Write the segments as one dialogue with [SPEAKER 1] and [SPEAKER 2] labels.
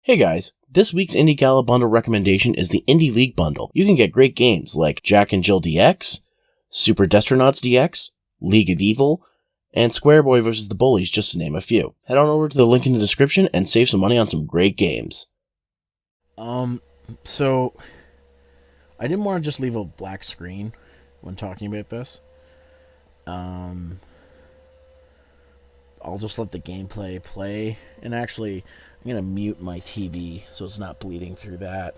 [SPEAKER 1] Hey guys, this week's Indie Gala bundle recommendation is the Indie League bundle. You can get great games like Jack and Jill DX, Super Destronauts DX, League of Evil, and Square Boy vs. the Bullies, just to name a few. Head on over to the link in the description and save some money on some great games.
[SPEAKER 2] So I didn't want to just leave a black screen when talking about this. I'll just let the gameplay play, and actually I'm going to mute my TV so it's not bleeding through that,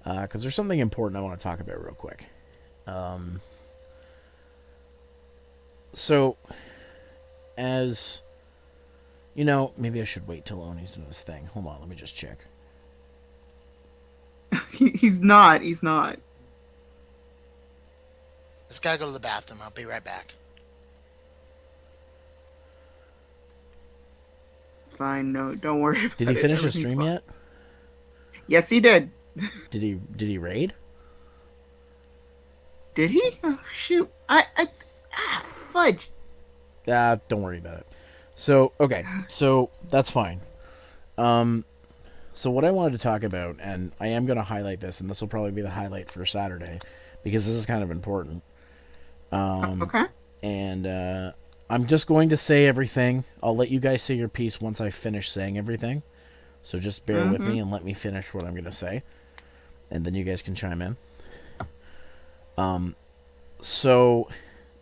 [SPEAKER 2] because there's something important I want to talk about real quick. So, as you know, maybe I should wait till Oni's doing this thing. Hold on, let me just check.
[SPEAKER 3] He's not.
[SPEAKER 4] Just gotta go to the bathroom. I'll be right back.
[SPEAKER 3] It's fine. No, don't worry about it.
[SPEAKER 2] Did he finish the stream
[SPEAKER 3] fine.
[SPEAKER 2] yet?
[SPEAKER 3] Yes, he did.
[SPEAKER 2] Did he raid?
[SPEAKER 3] Did he? Oh, shoot. Fudge.
[SPEAKER 2] Don't worry about it. So, okay. So, that's fine. So what I wanted to talk about, and I am going to highlight this, and this will probably be the highlight for Saturday, because this is kind of important.
[SPEAKER 3] Okay.
[SPEAKER 2] And I'm just going to say everything. I'll let you guys say your piece once I finish saying everything. So just bear with me and let me finish what I'm going to say. And then you guys can chime in. So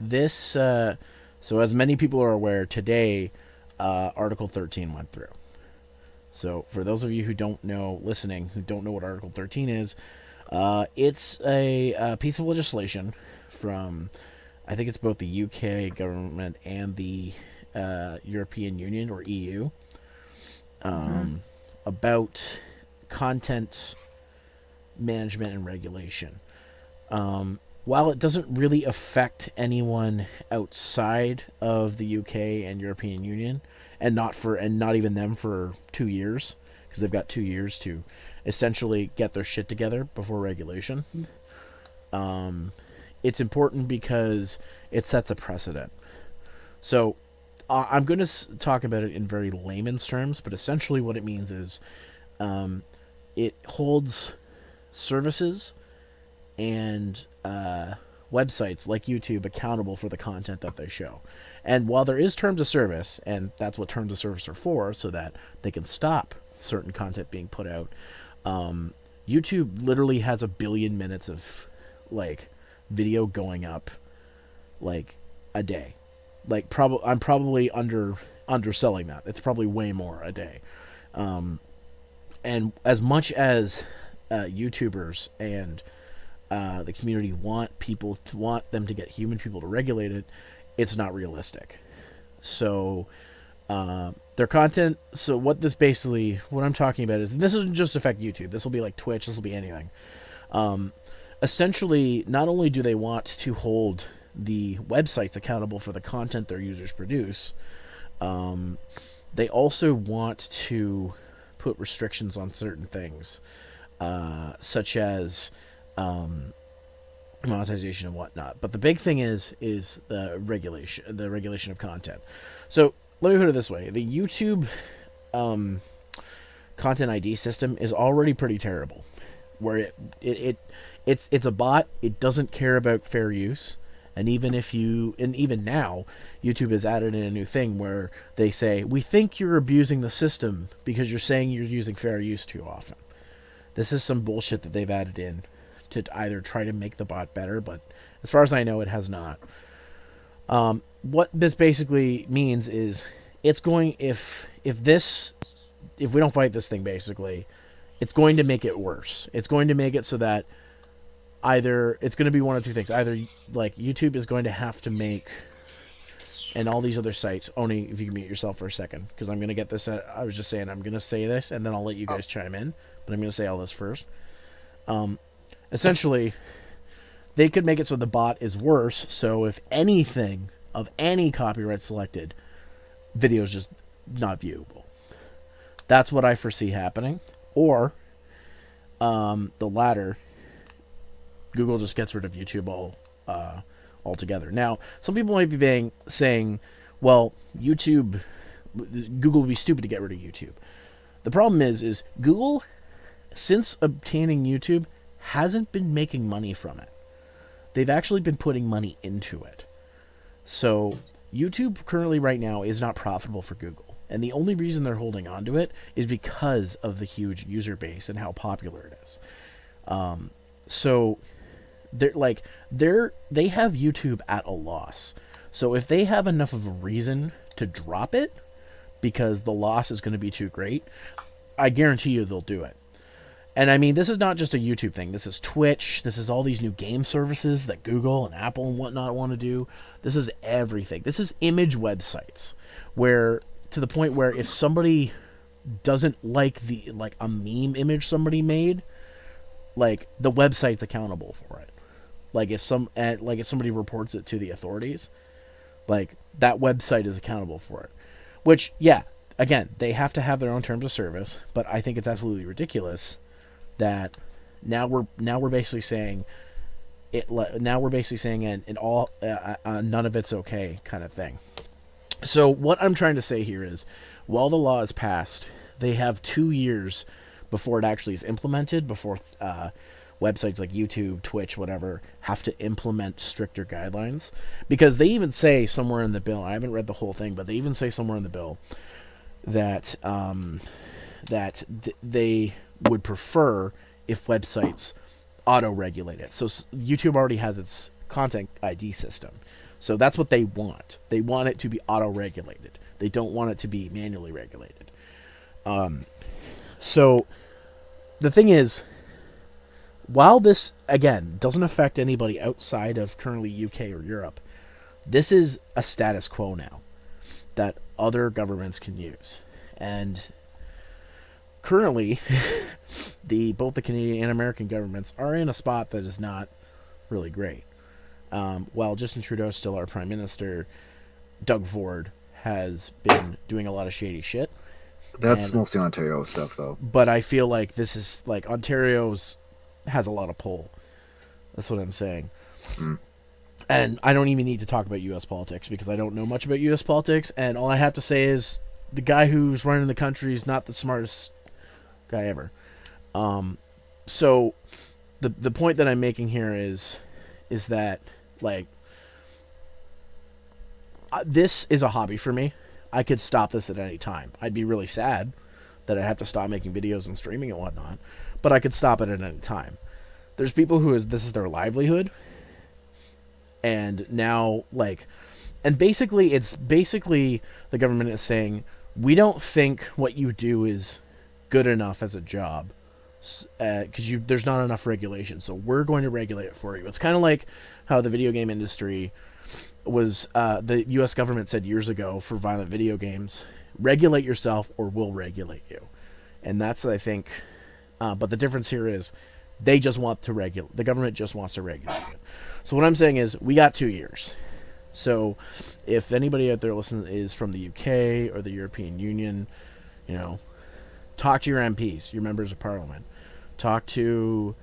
[SPEAKER 2] this, so as many people are aware, today, Article 13 went through. So for those of you who don't know, listening, who don't know what Article 13 is, it's a piece of legislation from, I think it's both the UK government and the European Union, or EU, about content management and regulation. While it doesn't really affect anyone outside of the UK and European Union, and not even them for 2 years, because they've got 2 years to essentially get their shit together before regulation. It's important because it sets a precedent. So I'm going to talk about it in very layman's terms, but essentially what it means is it holds services and websites like YouTube accountable for the content that they show. And while there is terms of service, and that's what terms of service are for, so that they can stop certain content being put out, YouTube literally has 1 billion minutes of video going up a day. I'm probably underselling that. It's probably way more a day. And as much as YouTubers and the community want them to get human people to regulate it, it's not realistic. So their content, so what I'm talking about is, and this doesn't just affect YouTube, this will be like Twitch, this will be anything. Essentially, not only do they want to hold the websites accountable for the content their users produce, they also want to put restrictions on certain things, such as monetization and whatnot. But the big thing is the regulation of content. So let me put it this way: the YouTube content ID system is already pretty terrible, where it's a bot. It doesn't care about fair use. And even now, YouTube has added in a new thing where they say, we think you're abusing the system because you're saying you're using fair use too often. This is some bullshit that they've added in to either try to make the bot better, but as far as I know, it has not. What this basically means is, it's going, if we don't fight this thing, basically, it's going to make it worse. It's going to make it so that either it's going to be one of two things. Either YouTube is going to have to make, and all these other sites, only if you can mute yourself for a second, because I'm going to get this. I was just saying I'm going to say this, and then I'll let you guys chime in. But I'm going to say all this first. Essentially, they could make it so the bot is worse. So if anything of any copyright selected, video is just not viewable. That's what I foresee happening. Or the latter. Google just gets rid of YouTube altogether. Now, some people might be saying, well, Google would be stupid to get rid of YouTube. The problem is Google, since obtaining YouTube, hasn't been making money from it. They've actually been putting money into it. So YouTube currently right now is not profitable for Google. And the only reason they're holding on to it is because of the huge user base and how popular it is. So they have YouTube at a loss. So if they have enough of a reason to drop it because the loss is going to be too great, I guarantee you they'll do it. And I mean, this is not just a YouTube thing. This is Twitch. This is all these new game services that Google and Apple and whatnot want to do. This is everything. This is image websites, where to the point where if somebody doesn't like a meme image somebody made, like the website's accountable for it. Like if somebody reports it to the authorities, like that website is accountable for it. Which, yeah, again, they have to have their own terms of service, but I think it's absolutely ridiculous that now we're basically saying it. Now we're basically saying and all none of it's okay kind of thing. So what I'm trying to say here is, while the law is passed, they have 2 years before it actually is implemented. Before websites like YouTube, Twitch, whatever, have to implement stricter guidelines, because they even say somewhere in the bill. I haven't read the whole thing, but they even say somewhere in the bill that they would prefer if websites auto-regulate it. So YouTube already has its content ID system. So that's what they want. They want it to be auto-regulated. They don't want it to be manually regulated. So the thing is, while this, again, doesn't affect anybody outside of currently UK or Europe, this is a status quo now that other governments can use. And currently, both the Canadian and American governments are in a spot that is not really great. While Justin Trudeau is still our prime minister, Doug Ford has been doing a lot of shady shit.
[SPEAKER 5] That's mostly Ontario stuff, though.
[SPEAKER 2] But I feel like this is like Ontario's has a lot of pull. That's what I'm saying. And I don't even need to talk about U.S. politics because I don't know much about U.S. politics, and all I have to say is the guy who's running the country is not the smartest guy ever. So the point that I'm making here is that, like, this is a hobby for me. I could stop this at any time. I'd be really sad that I'd have to stop making videos and streaming and whatnot, but I could stop it at any time. There's people this is their livelihood, and now, like, and basically the government is saying, we don't think what you do is good enough as a job because there's not enough regulation, so we're going to regulate it for you. It's kind of like how the video game industry was, the U.S. government said years ago for violent video games, regulate yourself or we'll regulate you. And that's, I think, but the difference here is they just want to regulate, the government just wants to regulate you. So what I'm saying is we got 2 years. So if anybody out there listening is from the UK or the European Union, you know, talk to your MPs, your members of parliament. Talk to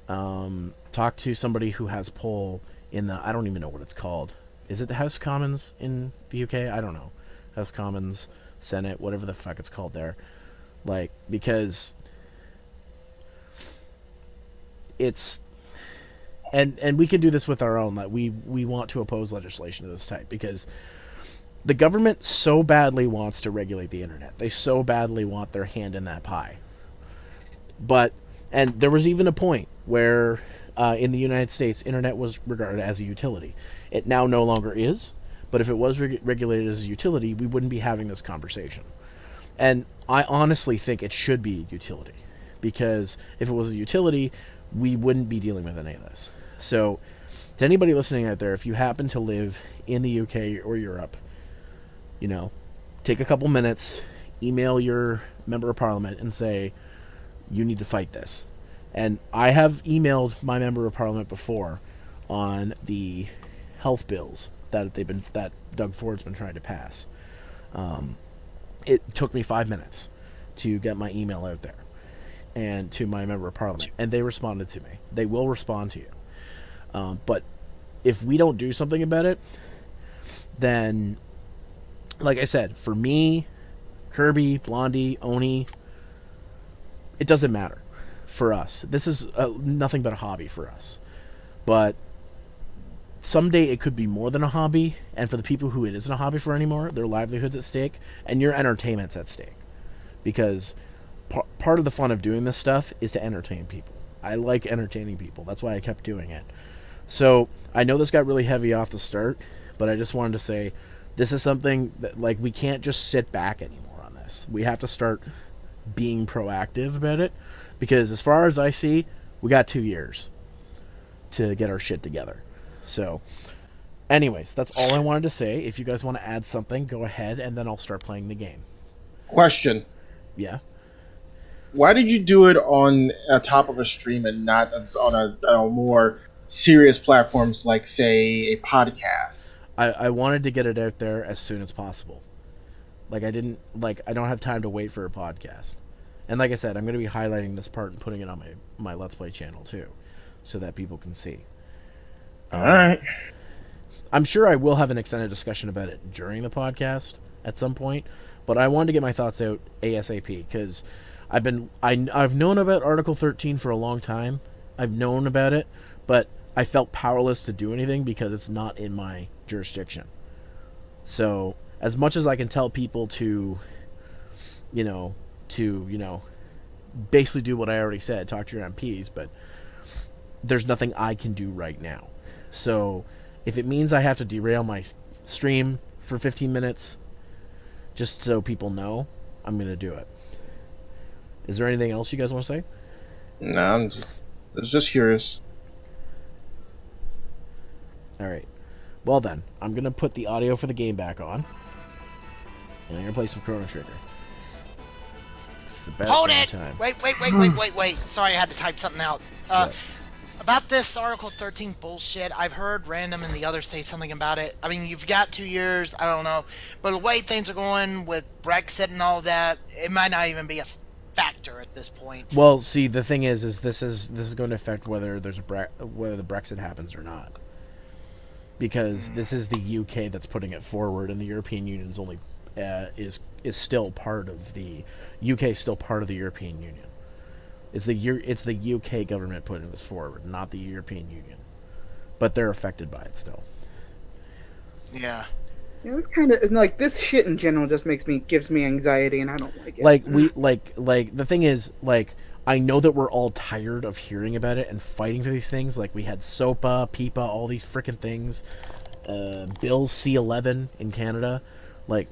[SPEAKER 2] somebody who has pull in the, I don't even know what it's called. Is it the House of Commons in the UK? I don't know. House Commons, Senate, whatever the fuck it's called there. Like, because it's, and we can do this with our own, like, we want to oppose legislation of this type because the government so badly wants to regulate the internet. They so badly want their hand in that pie. But, and there was even a point where in the United States, internet was regarded as a utility. It now no longer is, but if it was regulated as a utility, we wouldn't be having this conversation. And I honestly think it should be a utility, because if it was a utility, we wouldn't be dealing with any of this. So, to anybody listening out there, if you happen to live in the UK or Europe, you know, take a couple minutes, email your member of parliament and say, you need to fight this. And I have emailed my member of parliament before on the health bills that Doug Ford's been trying to pass. It took me 5 minutes to get my email out there and to my member of parliament, and they responded to me. They will respond to you. But if we don't do something about it, then, like I said, for me, Kirby, Blondie, Oni, it doesn't matter for us. This is nothing but a hobby for us. But someday it could be more than a hobby, and for the people who it isn't a hobby for anymore, their livelihood's at stake, and your entertainment's at stake. Because part of the fun of doing this stuff is to entertain people. I like entertaining people. That's why I kept doing it. So I know this got really heavy off the start, but I just wanted to say this is something that, like, we can't just sit back anymore on this. We have to start being proactive about it, because as far as I see, we got 2 years to get our shit together. So anyways, that's all I wanted to say. If you guys want to add something, go ahead, and then I'll start playing the game.
[SPEAKER 6] Question.
[SPEAKER 2] Yeah.
[SPEAKER 6] Why did you do it on top of a stream and not on a more serious platforms like, say, a podcast?
[SPEAKER 2] I wanted to get it out there as soon as possible. Like, I don't have time to wait for a podcast. And like I said, I'm going to be highlighting this part and putting it on my Let's Play channel too, so that people can see.
[SPEAKER 6] All right.
[SPEAKER 2] I'm sure I will have an extended discussion about it during the podcast at some point, but I wanted to get my thoughts out ASAP, because I've known about Article 13 for a long time. I've known about it, but I felt powerless to do anything because it's not in my jurisdiction. So as much as I can tell people to basically do what I already said, talk to your MPs, but there's nothing I can do right now. So if it means I have to derail my stream for 15 minutes just so people know, I'm going to do it. Is there anything else you guys want to say?
[SPEAKER 6] No, I was just curious.
[SPEAKER 2] All right. Well then, I'm going to put the audio for the game back on, and I'm going to play some Chrono Trigger. It's about
[SPEAKER 4] Hold
[SPEAKER 2] damn
[SPEAKER 4] it!
[SPEAKER 2] time.
[SPEAKER 4] Wait. Sorry, I had to type something out. About this Article 13 bullshit, I've heard Random and the others say something about it. I mean, you've got 2 years, I don't know. But the way things are going with Brexit and all that, it might not even be a factor at this point.
[SPEAKER 2] Well, see, the thing is this is going to affect whether whether the Brexit happens or not. Because this is the UK that's putting it forward, and the European Union's only is still part of the UK is still part of the European Union. It's the UK government putting this forward, not the European Union. But they're affected by it still.
[SPEAKER 4] Yeah.
[SPEAKER 3] Yeah, it's kind of like this shit in general just gives me anxiety, and I don't like it.
[SPEAKER 2] Like the thing is, like, I know that we're all tired of hearing about it and fighting for these things. Like, we had SOPA, PIPA, all these freaking things. Bill C-11 in Canada. Like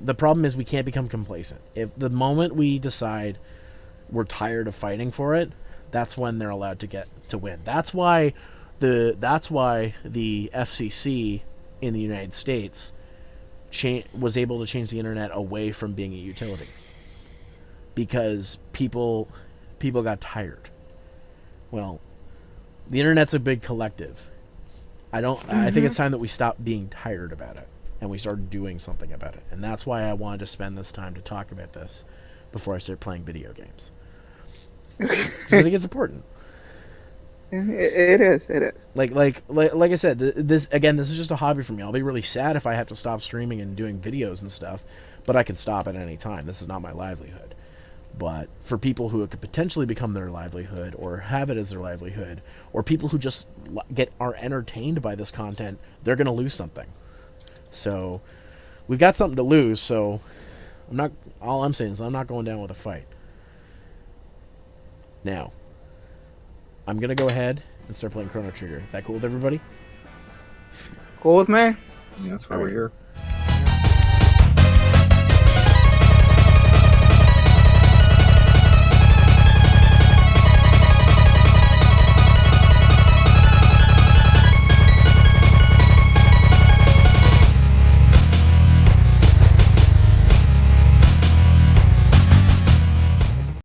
[SPEAKER 2] the problem is we can't become complacent. If the moment we decide we're tired of fighting for it, that's when they're allowed to win. That's why the FCC in the United States was able to change the internet away from being a utility, because people got tired. Well, the internet's a big collective. I think it's time that we stop being tired about it and we start doing something about it. And that's why I wanted to spend this time to talk about this before I start playing video games. Because I think it's important.
[SPEAKER 3] It is.
[SPEAKER 2] Like I said, this is just a hobby for me. I'll be really sad if I have to stop streaming and doing videos and stuff, but I can stop at any time. This is not my livelihood. But for people who it could potentially become their livelihood, or have it as their livelihood, or people who just are entertained by this content, they're going to lose something. So we've got something to lose. So all I'm saying is I'm not going down with a fight. Now, I'm going to go ahead and start playing Chrono Trigger. That cool with everybody?
[SPEAKER 3] Cool with me?
[SPEAKER 5] Yeah, that's why we're here.